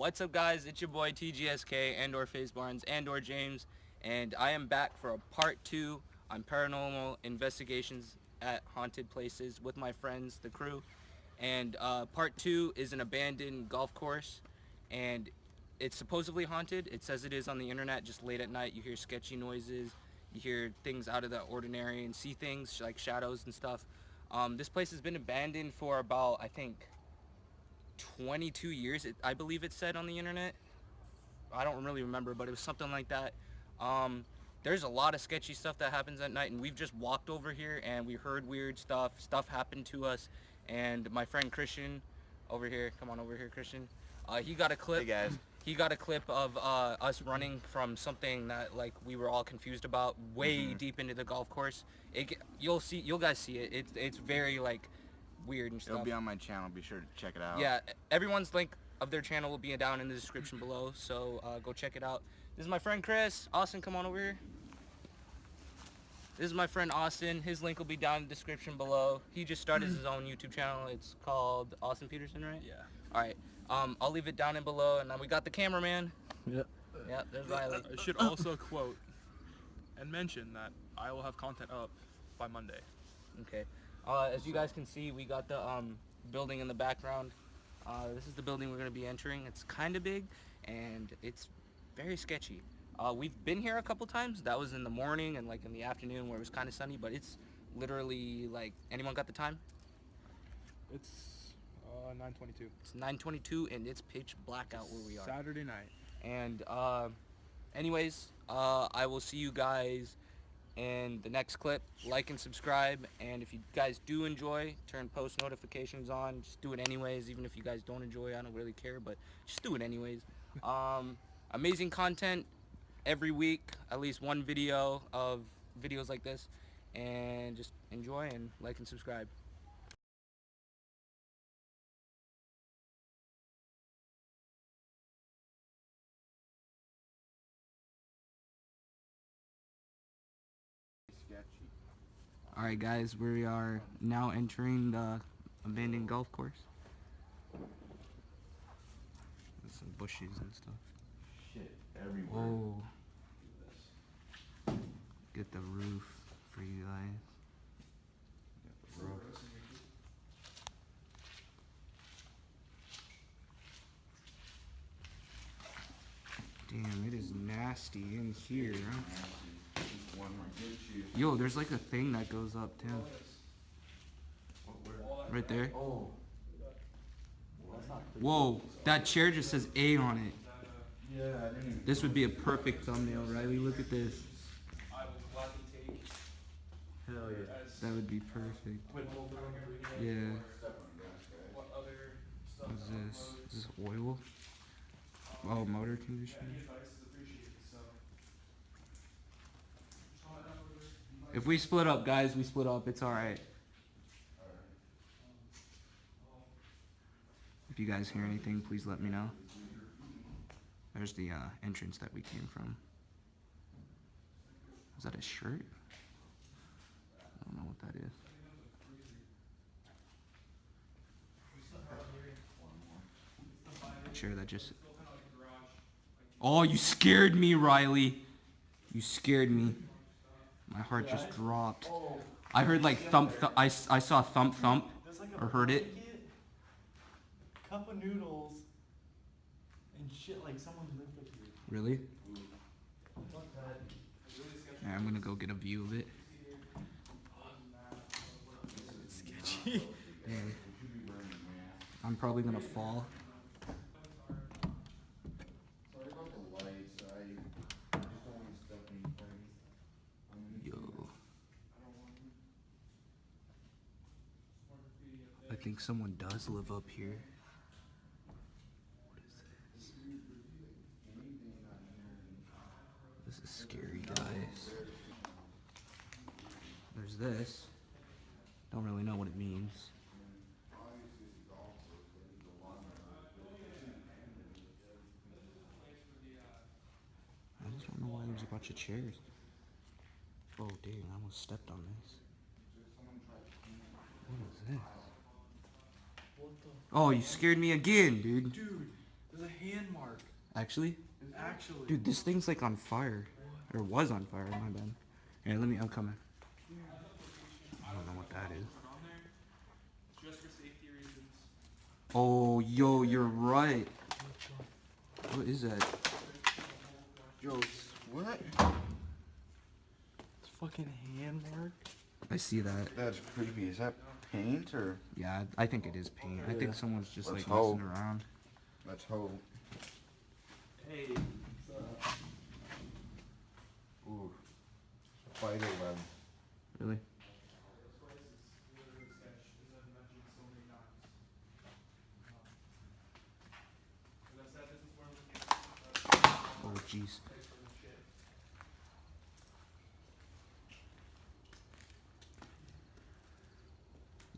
What's up, guys? It's your boy TGSK and/or Face Barnes and/or James, and I am back for a part 2 on paranormal investigations at haunted places with my friends, the crew. And part 2 is an abandoned golf course, and it's supposedly haunted. It says it is on the internet. Just late at night, you hear sketchy noises, you hear things out of the ordinary, and see things like shadows and stuff. This place has been abandoned for about, I think, 22 years, I believe it said on the internet. I don't really remember, but it was something like that. There's a lot of sketchy stuff that happens at night, and we've just walked over here and we heard weird stuff happened to us. And my friend Christian over here, come on over here, Christian, he got a clip. Hey guys. He got a clip of us running from something that like we were all confused about way deep into the golf course. You'll guys see it. It's very like weird and stuff. It'll be on my channel. Be sure to check it out. Yeah, everyone's link of their channel will be down in the description below, so go check it out. This is my friend Chris. Austin, come on over here. This is my friend Austin. His link will be down in the description below. He just started his own YouTube channel. It's called Austin Peterson, right? Yeah. All right. I'll leave it down in below, and then we got the cameraman. Yep. Yeah, there's Riley. I should also quote and mention that I will have content up by Monday. Okay. As you guys can see, we got the building in the background. This is the building we're going to be entering. It's kind of big, and it's very sketchy. We've been here a couple times. That was in the morning and like in the afternoon where it was kind of sunny, but it's literally like, anyone got the time? It's 9:22. It's 9:22 and it's pitch black out where we are. Saturday night. And anyways, I will see you guys in the next clip. Like and subscribe, and if you guys do enjoy, turn post notifications on. Just do it anyways, even if you guys don't enjoy. I don't really care, but just do it anyways. Amazing content every week, at least one video of videos like this, and just enjoy and like and subscribe. Alright guys, we are now entering the abandoned golf course. There's some bushes and stuff. Shit everywhere. Whoa. Get the roof for you guys. Damn, it is nasty in here. Yo, there's like a thing that goes up too. Right there. Oh. Whoa, that chair just says A on it. Yeah, I didn't even. This would be a perfect thumbnail, Riley. Look at this. Hell yeah. That would be perfect. Yeah. What's this? Is this oil? Oh, motor conditioner. If we split up, guys, we split up. It's alright. If you guys hear anything, please let me know. There's the entrance that we came from. Is that a shirt? I don't know what that is. Chair that just... Oh, you scared me, Riley. You scared me. My heart just dropped. I heard like thump, I saw thump, or heard it. Cup of noodles and shit like someone lived with you. Really? Yeah, I'm gonna go get a view of it. It's sketchy. Yeah. I'm probably gonna fall. Sorry about the lights. I just don't want to step anything. Yo. I think someone does live up here. What is this? This is scary, guys. There's this. Don't really know what it means. I just don't know why there's a bunch of chairs. Oh dang, I almost stepped on this. What is this? What the? Oh, you scared me again, dude. Dude, there's a hand mark. Actually? Actually. Dude, this thing's like on fire. Or was on fire, my bad. Here, I'm coming. I don't know what that is. Put on there just for safety reasons. Oh, yo, you're right. What is that? Yo, what? It's fucking hand mark. I see that. That's creepy. Is that paint or? Yeah, I think it is paint. I think someone's just Let's like hope. messing around. Let's hope. Hey, what's up? Ooh. Spider web. Really? This place is literally sketch, as I've mentioned so many times. As I said, this is one of the cases Oh, jeez. place for this shit.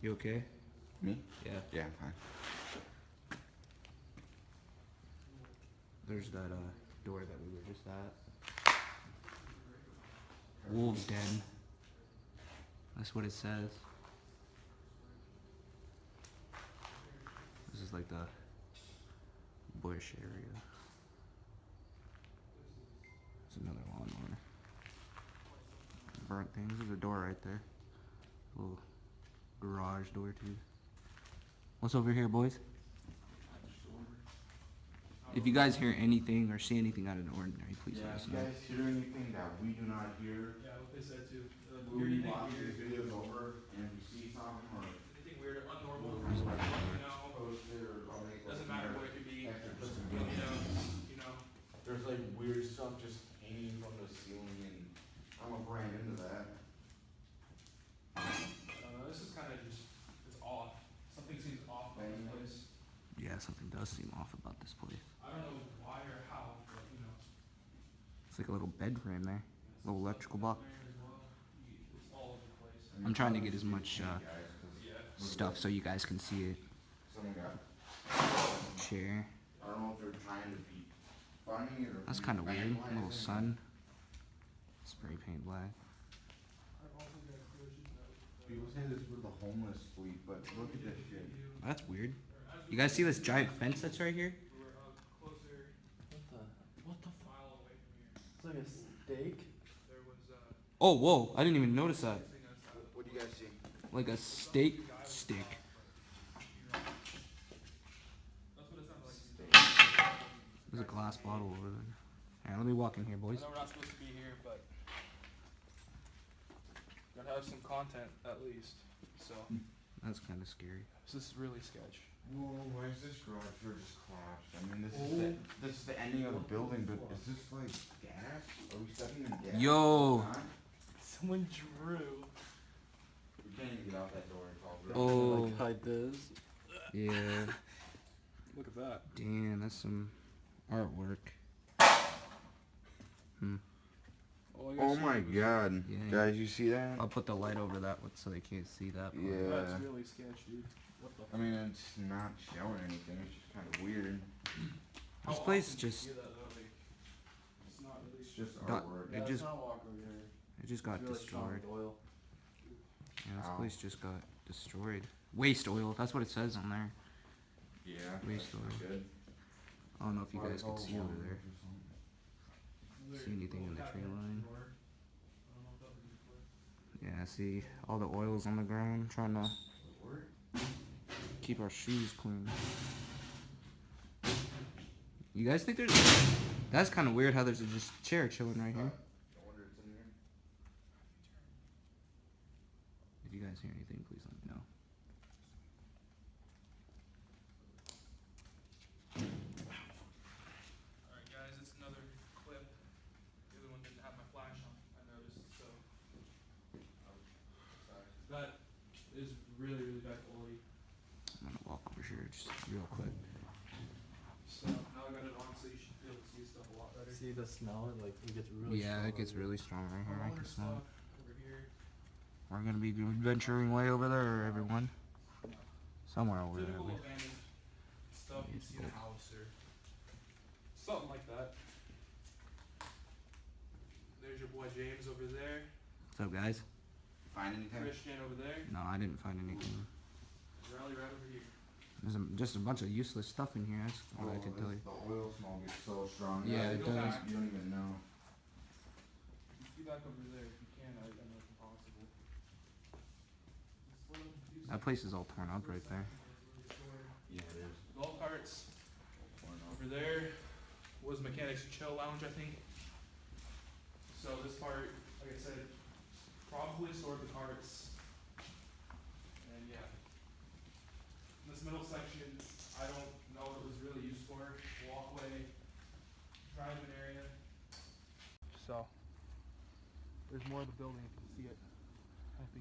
You okay? Me? Yeah. Yeah, I'm fine. There's that door that we were just at. Wolves den. That's what it says. This is like the bush area. There's another lawnmower. Burnt things. There's a door right there. Little garage door too. What's over here, boys? If you guys hear anything or see anything out of the ordinary, please Yeah, let us if know. you guys hear anything that we do not hear, Yeah, what they said too. we'll Hear be anything watching weird, these videos over, and if we see something or anything weird or abnormal, we'll you know, post it or I'll make doesn't matter what it could be. extra You know. There's like weird stuff just hanging from the ceiling, and I'm a brand into that. This is kind of just, it's off. Something seems off about this place. Yeah, something does seem off about this place. I don't know why or how, but you know. It's like a little bed frame there. Little electrical box. It's all over the place. I'm trying to get as much Guys, 'cause Yeah. stuff so you guys can see it. someone got. Chair. I don't know if they're trying to be funny or. That's be kind of weird. vandalizing. Little sun. Spray paint black. People say this is where the homeless sleep, but look at this shit. That's weird. You guys see this giant fence that's right here? We were closer, What the a mile away from It's here. like a steak. There was Oh, whoa! I didn't even notice that. thing outside. What do you guys see? Like a steak stick. That's what it sounded like. There's a glass bottle over there. Alright, let me walk in here, boys. I know we're not supposed to be here, but gotta have some content at least. So That's kind of scary. this is really sketch. Whoa, why is this garage door just collapsed? I mean, this is the ending of the building, but is this like gas? Are we stepping in gas? Yo. Huh? Someone drew. We can't even get out that door. It's all good. Oh. Like hide this. Yeah. Look at that. Damn, that's some artwork. Oh my god. Yeah. Guys, you see that? I'll put the light over that one so they can't see that part. Yeah. That's really sketch, dude. What the I mean, it's not showing anything. It's just kind of weird. This place just It's not really. It's just Got- artwork. It just- not walk over here. it just got It's really strong destroyed. with oil. Yeah, this Ow. place just got destroyed. Waste oil. That's what it says on there. Yeah. Waste that's oil. good. I don't know if you guys can Article see over one there. or something. See anything in the tree line? I don't know what that was used for. Yeah, see all the oils on the ground. Trying to keep our shoes clean. You guys think there's? That's kind of weird. How there's a just chair chilling right here. I wonder it's in here. If you guys hear anything, please let me know. Alright guys, it's another clip. The other one didn't have my flash on, I noticed, so. That is really, really bad quality. I'm gonna walk over here just real quick. So now I got it on so you should be able to see stuff a lot better. See the smell? It gets really strong. Yeah, it gets over really strong right here. I All can this smell stuff it. over here. We're gonna be venturing way over there, everyone. Somewhere over there. Typical at least. abandoned stuff you see in a house or something like that. There's your boy James over there. What's up, guys? Find anything? Christian over there. No, I didn't find anything. Riley right over here. There's just a bunch of useless stuff in here. That's all I can tell you. The oil smell gets so strong. Yeah, it does. You don't even know. Get back over there if you can. I know it's impossible. That place is all torn up right there. Yeah, it is. Golf carts. Over there was Mechanics Chill Lounge, I think. So this part, like I said, probably stored the carts. And yeah. This middle section, I don't know what it was really used for. Walkway, driving area. So, there's more of the building if you can see it.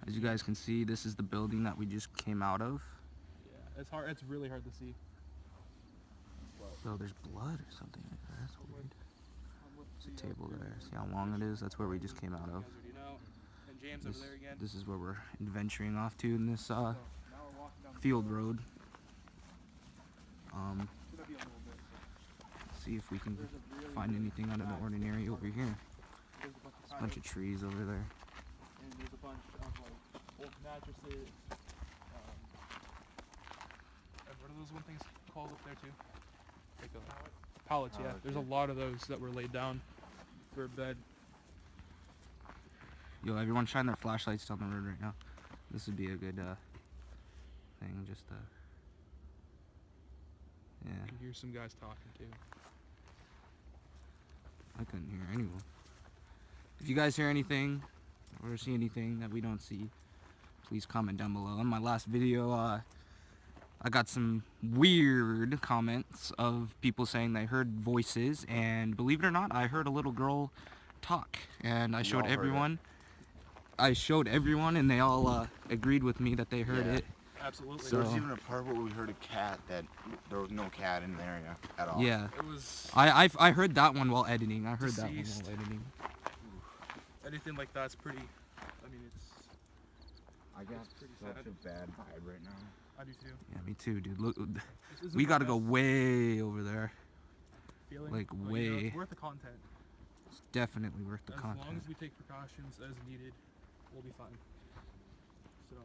As you guys can see, this is the building that we just came out of. Yeah, it's hard. It's really hard to see. So there's blood or something like that. That's weird. There's a table there. See how long it is? That's where we just came out of. And James over there again. This is where we're adventuring off to in this So, now we're walking down the field road. Should be a little bit. See if we can There's a really find big anything out of the back. ordinary over here. There's a bunch of There's a bunch of trees over there. and there's a bunch of like old mattresses. And what are those one things called up there too? Like a pallets, yeah. There's a lot of those that were laid down for a bed. Yo, everyone shine their flashlights down the road right now. This would be a good thing, just yeah. You can hear some guys talking too. I couldn't hear anyone. If you guys hear anything or see anything that we don't see, please comment down below. In my last video, I got some weird comments of people saying they heard voices, and believe it or not, I heard a little girl talk, and I showed everyone. I showed everyone, and they all agreed with me that they heard it. Absolutely. So- There was even a part where we heard a cat that there was no cat in the area at all. Yeah, It was I heard that one while editing. I heard that one Deceased. while editing. anything like that's pretty. I mean, it's. I got It's pretty such sad. a bad vibe right now. I do too. Yeah, me too, dude. Look, This isn't we the gotta go best way over there. feeling, like, but, you know, way. it's worth the content. It's definitely worth the As long content. as we take precautions as needed, we'll be fine. So.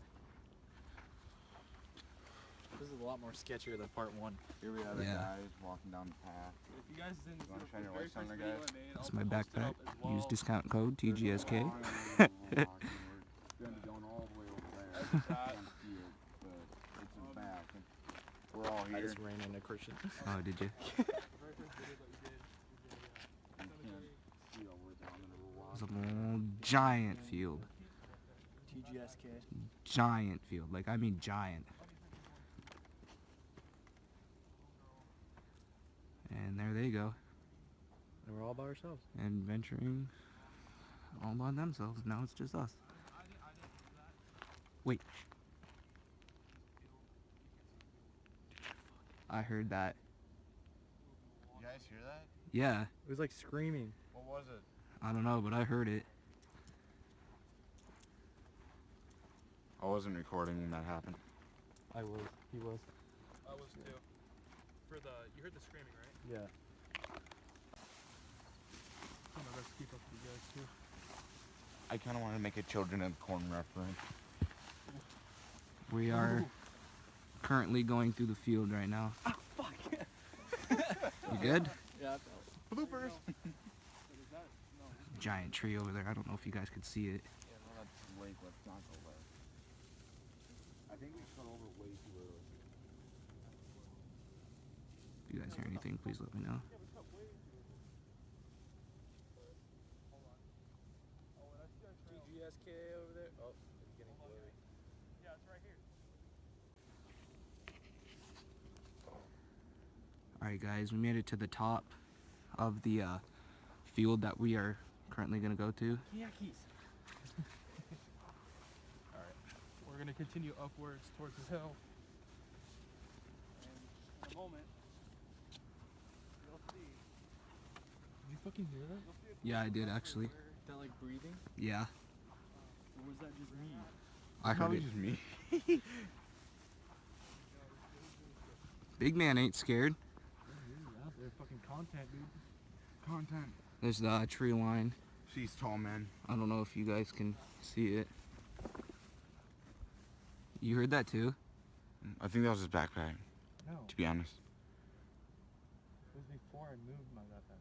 This is a lot more sketchier than part one. Here we are, the Yeah. guys walking down the path. If you guys didn't You wanna see shine the your very lights on first there, video guys? I made, That's I'll my post it backpack. up as well. Use discount code TGSK. We're gonna be going all the way over there. That's You that. can't see it, but it's in the back. And we're all I here. just ran into Christian. Oh, did you? The very first video that we did, You can't see all the way down there. We're It's a walking. little giant field. TGSK. Giant field. Like, I mean giant. And there they go. And we're all by ourselves. Adventuring all by themselves. Now it's just us. Wait. I heard that. You guys hear that? Yeah. It was like screaming. What was it? I don't know, but I heard it. I wasn't recording when that happened. I was. He was. I was too. You heard the screaming, right? Yeah. I'm my best to keep up with you guys too. I kind of want to make a Children of the Corn reference. We are currently going through the field right now. Ah, fuck. You good? Yeah, I felt. Bloopers. Giant tree over there. I don't know if you guys could see it. Yeah, no, that's lake. Let's not go there. I think we cut over way too early. If you guys hear anything, please let me know. TGSK over there. Oh, it's getting blurry. Yeah, it's right here. Alright guys, we made it to the top of the field that we are currently going to go to. Yakis. Alright. We're gonna continue upwards towards the hill. And in a moment, you'll see. Did you fucking hear that? Yeah, I did actually. That like breathing? Yeah, Or was that just me? I heard Probably it. just me. Big man ain't scared. Out there, fucking content, dude. Content. There's the tree line. She's tall, man. I don't know if you guys can see it. You heard that too? I think that was his backpack. No. To be honest. It was before I moved my that time.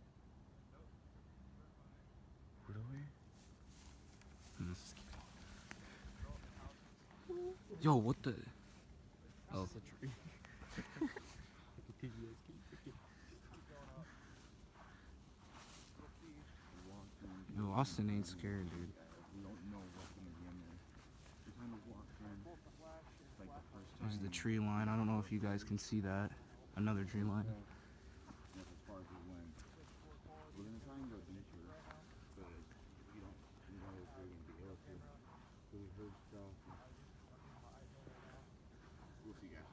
Really? Yo, what the? Oh. It's a tree. Yo, Austin ain't scared, dude. We don't know what's gonna be in there. We kind of walked in like the first time. There's the tree line. I don't know if you guys can see that. Another tree line. That's as far as we went. We're gonna try and go deeper, but we don't know if we're gonna be able to. So we heard stuff. We'll see, guys.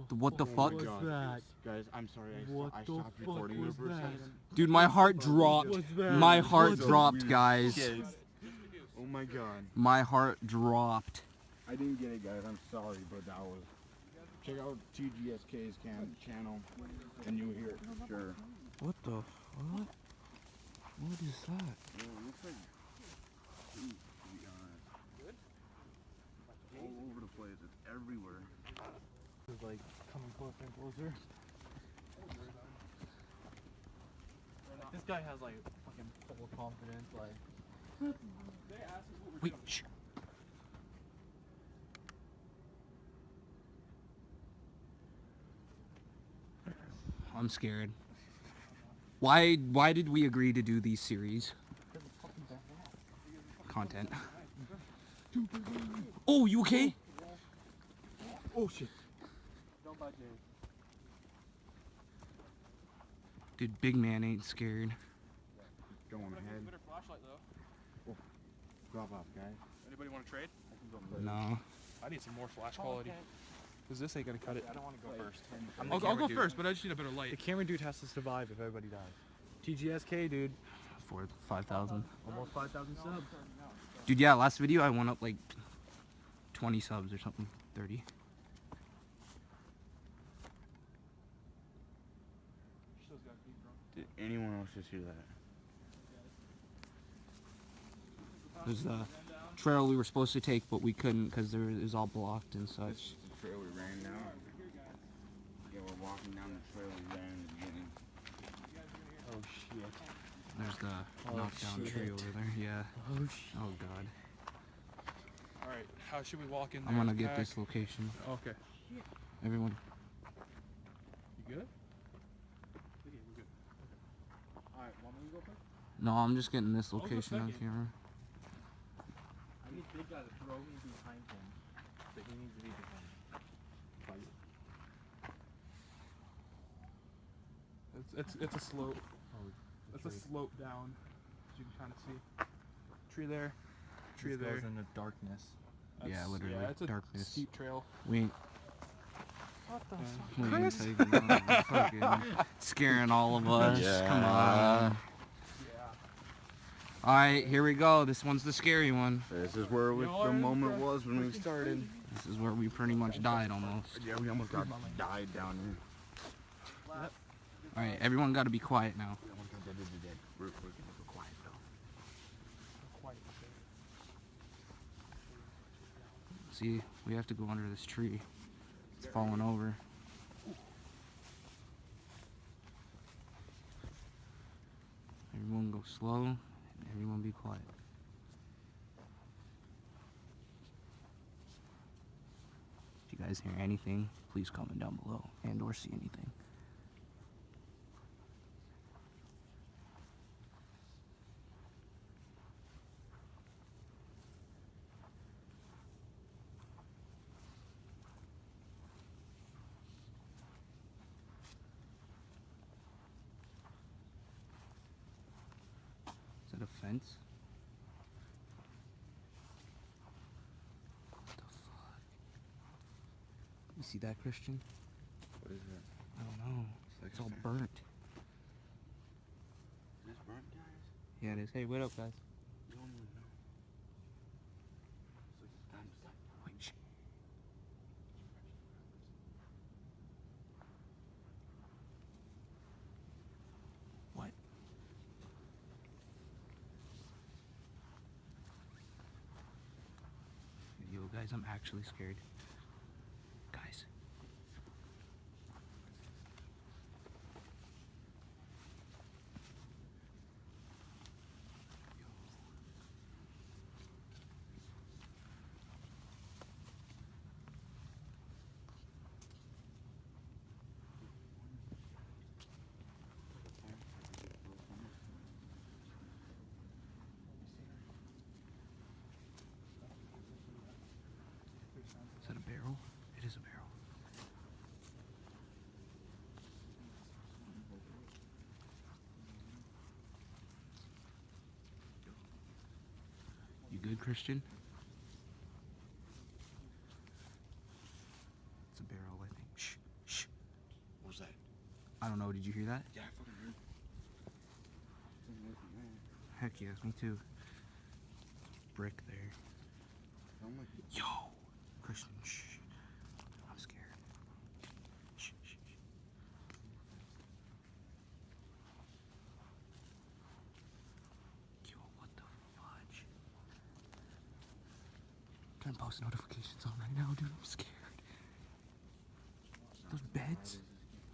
What the fuck? was that? Guys, I'm sorry. What I the stopped fuck recording you was for a that? second. Dude, my heart dropped. What's that? My heart What's dropped, weird guys. shit? Oh my god. My heart dropped. I didn't get it, guys. I'm sorry, but that was. Check out TGSK's channel, and you'll hear it for sure. What the fuck? What is that? Yeah, it looks like poop, to be honest. Good? All over the place. It's everywhere. It's like coming closer and closer. This guy has like fucking full confidence, like. Wait, shh. I'm scared. Why did we agree to do these series? Content. Oh, you okay? Oh shit. Don't bite Jay. Dude, big man ain't scared. Go on ahead. Better flashlight though. Drop off, guys. Anybody want to trade? No. I need some more flash quality. Cause this ain't gonna cut it. I don't want to go first. I'll go first, but I just need a better light. The camera dude has to survive if everybody dies. TGSK dude, 5,000. almost 5,000 subs. Dude, yeah, last video I went up like 20 subs or something. 30. Did anyone else just hear that? There's the trail we were supposed to take, but we couldn't because it was all blocked and This such. is the trail we ran down. Yeah, we're walking down the trail we ran in the beginning. Oh shit. There's the Oh, knockdown shit. tree over there. Yeah. Oh shit. Oh god. Alright, how should we walk in there? I'm gonna get Pack? this location. Okay. Everyone. You good? Alright, want me to go first? No, I'm just getting this I'll go location on second. camera. I need big guy to throw me behind him. So he needs to be behind me. It's a slope. Oh, It's a slope down, as you can kind of see. Tree there, tree this there. goes into darkness. Yeah, literally, Yeah, it's a darkness. steep trail. We ain't, What the we ain't Chris? taking on. Fucking scaring all of us. Come on. Alright, here we go. This one's the scary one. This is where the moment was when we started. This is where we pretty much died almost. Yeah, we almost got died down here. Alright, everyone gotta be quiet now. We almost got dead. We're quiet though. See, we have to go under this tree. It's falling over. Everyone go slow, and everyone be quiet. If you guys hear anything, please comment down below and or see anything. Is that a fence? What the fuck? You see that, Christian? What is it? I don't know. Like It's a all fence. burnt. Is this burnt, guys? Yeah, it is. Hey, what up, guys? We don't even know. It's like down the side. Wait, shh. What? Guys, I'm actually scared. Guys. Is that a barrel? It is a barrel. You good, Christian? It's a barrel, I think. Shh, shh. What was that? I don't know. Did you hear that? Yeah, I fucking heard. Something like that. Heck yes, me too. Brick there. Sound like Yo! Christian, shh. I'm scared. Shh, shh, shh. Yo, what the fudge? Turn post notifications on right now, dude. I'm scared. Those beds?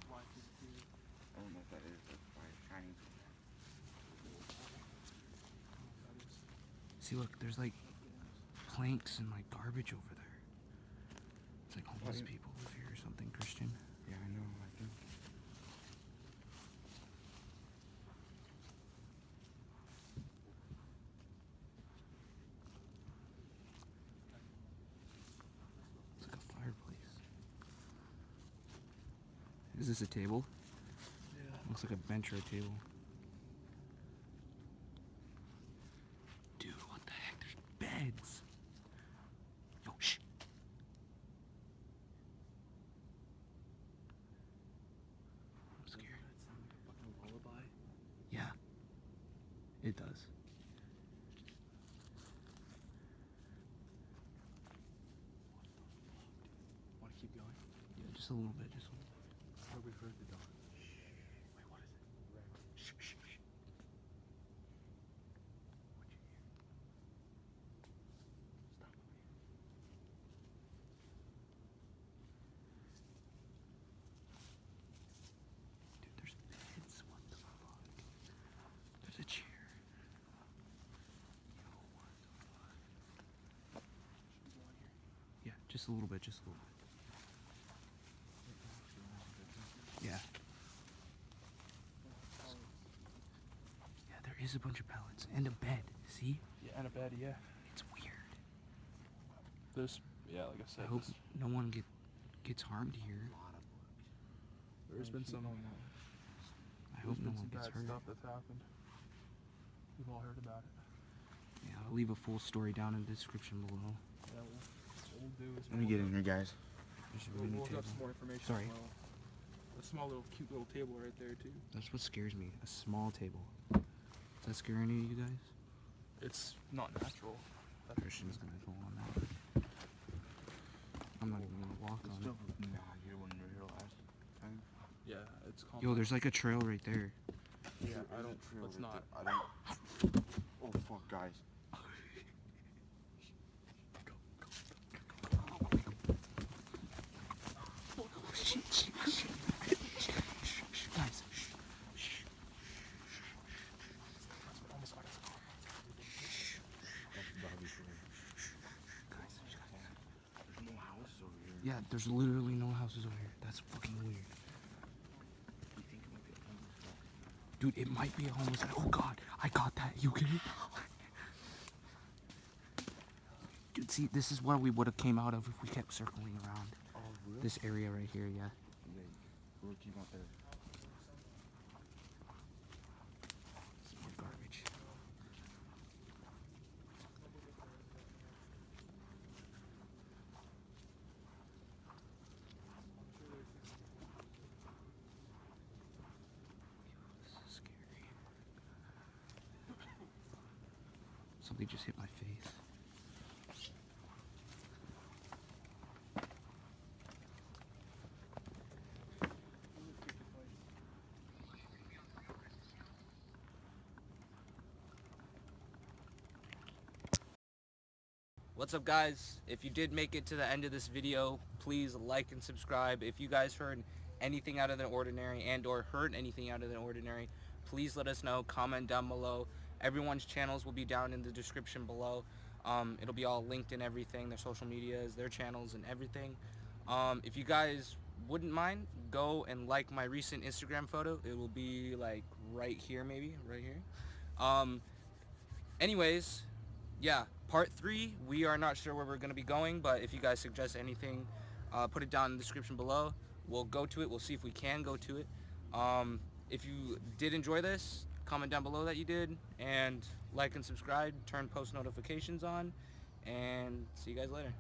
I don't know if that is. That's why it's shining. See, look, there's like planks and like garbage over there. It's like homeless What? people live here or something, Christian. Yeah, I know. I think. It's like a fireplace. Is this a table? Yeah. Looks like a bench or a table. Dude, what the heck? There's beds. Yo, shh. I'm scared. Lullaby. Yeah. It does. Want to keep going? Yeah, just a little bit, just a little bit. Where we heard the dog. Wait, what is it? Shh, shh, shh. What'd you hear? Stop over here. Dude, there's beds. What the fuck? There's a chair. Yo, what the fuck? Yeah, just a little bit, just a little bit. Yeah. Yeah, there is a bunch of pallets and a bed. See? Yeah, and a bed, yeah. It's weird. There's, yeah, like I I said, hope no one gets harmed here. there's been some, I there's hope no been one some gets bad hurt. stuff that's happened. We've all heard about it. Yeah, I'll leave a full story down in the description below. Yeah, what we'll do is Let me get in here, guys. There's a we'll mini look up table. some more information Sorry. as well. A small little, cute little table right there too. That's what scares me. A small table. Does that scare any of you guys? It's not natural. That's Christian's gonna go on that. I'm not even gonna walk on it. Nah, you wouldn't hear last time. Yeah, it's complex. Yo, there's like a trail right there. Yeah, There I is a don't. trail Let's right not. there. I don't. Oh fuck, guys. Shit, shit, shit. Guys, shh, shh. Almost got us. That's Bobby for me. Guys, There's no house over here. yeah, there's literally no houses over here. That's fucking weird. You think it might be a homeless guy? Dude, it might be a homeless guy. Oh god, I got that. You okay? Dude, see, this is where we would have came out of if we kept circling around. Oh, really? This area right here, yeah. We'll keep out there. It's more garbage. This is scary. Something just hit my face. What's up, guys? If you did make it to the end of this video, please like and subscribe. If you guys heard anything out of the ordinary and or heard anything out of the ordinary, please let us know. Comment down below. Everyone's channels will be down in the description below. It'll be all linked and everything, their social medias, their channels and everything. If you guys wouldn't mind, go and like my recent Instagram photo. It will be like right here, maybe right here. Anyways, yeah, part 3, we are not sure where we're going to be going, but if you guys suggest anything, put it down in the description below. We'll go to it. We'll see if we can go to it. If you did enjoy this, comment down below that you did, and like and subscribe, turn post notifications on, and see you guys later.